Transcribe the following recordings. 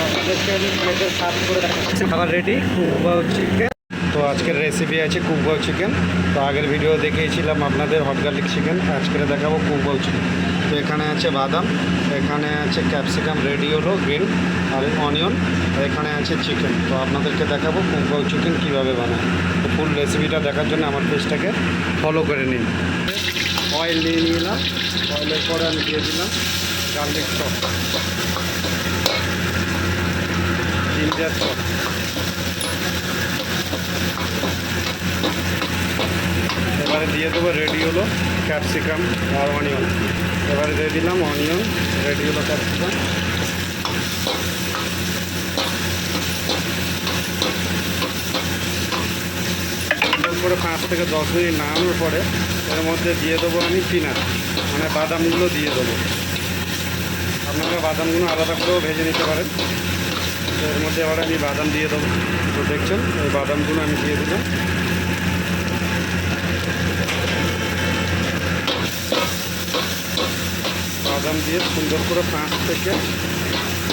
আপনাদেরকে আমি প্লেটে সার্ভ করে দেখাচ্ছি। খাবার রেডি, কুকবাও চিকেন। তো আজকের রেসিপি আছে কুকবাও চিকেন। তো আগের ভিডিও দেখিয়েছিলাম আপনাদের হট গার্লিক চিকেন, আজকে দেখাবো কুকবাও চিকেন। তো এখানে আছে বাদাম, এখানে আছে ক্যাপসিকাম রেডি হলো গ্রিন, আর অনিয়ন, আর এখানে আছে চিকেন। তো আপনাদেরকে দেখাবো কুকবাও চিকেন কীভাবে বানায়। তো ফুল রেসিপিটা দেখার জন্য আমার পেজটাকে ফলো করে নিন। অয়েল নিয়ে নিলাম, অয়েলের পরে আমি দিয়ে দিলাম গার্লিক চপ, জিঞ্জার চপ, এবারে দিয়ে দেবো রেডি হলো ক্যাপসিকাম আর অনিয়ন। এবারে দিয়ে দিলাম অনিয়ন, রেডি হলো ক্যাপসিকাম। সুন্দর করে 5 থেকে 10 মিনিট নাড়ানোর পরে এর মধ্যে দিয়ে দেবো আমি পিনাট, মানে বাদামগুলো দিয়ে দেবো। আপনারা বাদামগুলো আলাদা করেও ভেজে নিতে পারেন। তো এর মধ্যে এবার আমি বাদাম দিয়ে দেবো। তো দেখছেন এই বাদামগুলো আমি দিয়ে দিলাম। বাদাম দিয়ে সুন্দর করে 5 থেকে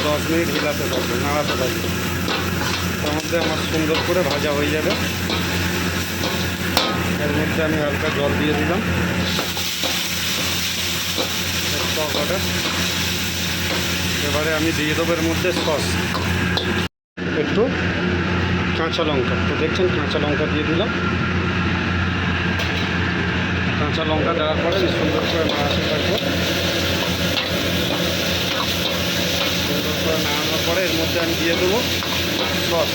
10 মিনিট হিলাতে থাকবে, নাড়াতে থাকবে। তার মধ্যে আমার সুন্দর করে ভাজা হয়ে যাবে। এর মধ্যে আমি হালকা জল দিয়ে দিলাম, এবারে আমি দিয়ে দেবো এর মধ্যে সস, একটু কাঁচা লঙ্কা। তো দেখছেন কাঁচা লঙ্কা দিয়ে দিলাম। কাঁচা লঙ্কা দেওয়ার পরে আমি সুন্দর করে নাড়াতে থাকবো। সুন্দর করে নাড়ানোর পরে এর মধ্যে আমি দিয়ে দেবো সস,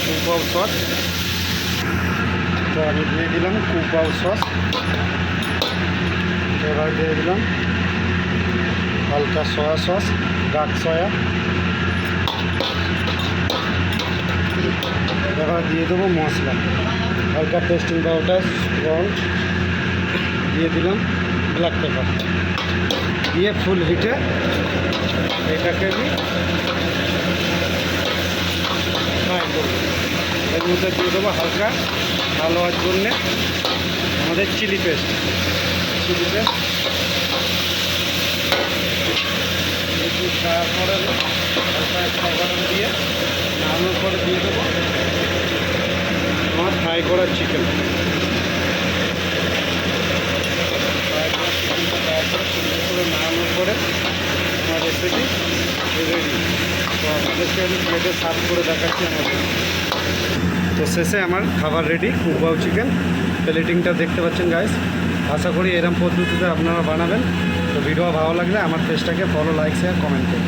কুকবাও সস। তো আমি দিয়ে দিলাম কুকবাও সস। এবার দিয়ে দিলাম হালকা সয়া সস, ডার্ক সয়া। এবার দিয়ে দেবো মশলা, হালকা টেস্টিং পাউডার, সল্ট দিয়ে দিলাম, ব্ল্যাক পেপার দিয়ে ফুল হিটে এটাকে আমি ফ্রাই করবো। এর মধ্যে দিয়ে দেবো হালকা ভালো হওয়ার জন্যে আমাদের চিলি পেস্ট তারপরে হালকা দিয়ে নাড়ানোর পরে দিয়ে দেবো আমার ফ্রাই করা চিকেন। সুন্দর করে নাড়ানোর পরে আমার রেসিপি রেডি। তো আপনাদেরকে আমি প্লেটে সার্ভ করে দেখাচ্ছি আমাদের। তো শেষে আমার খাবার রেডি, কুকবাও চিকেন। প্লেটিংটা দেখতে পাচ্ছেন গাইস। আশা করি এরকম পদ্ধতিতে আপনারা বানাবেন। তো ভিডিও ভালো লাগলে আমার পেজটাকে ফলো, লাইক, শেয়ার, কমেন্ট করুন।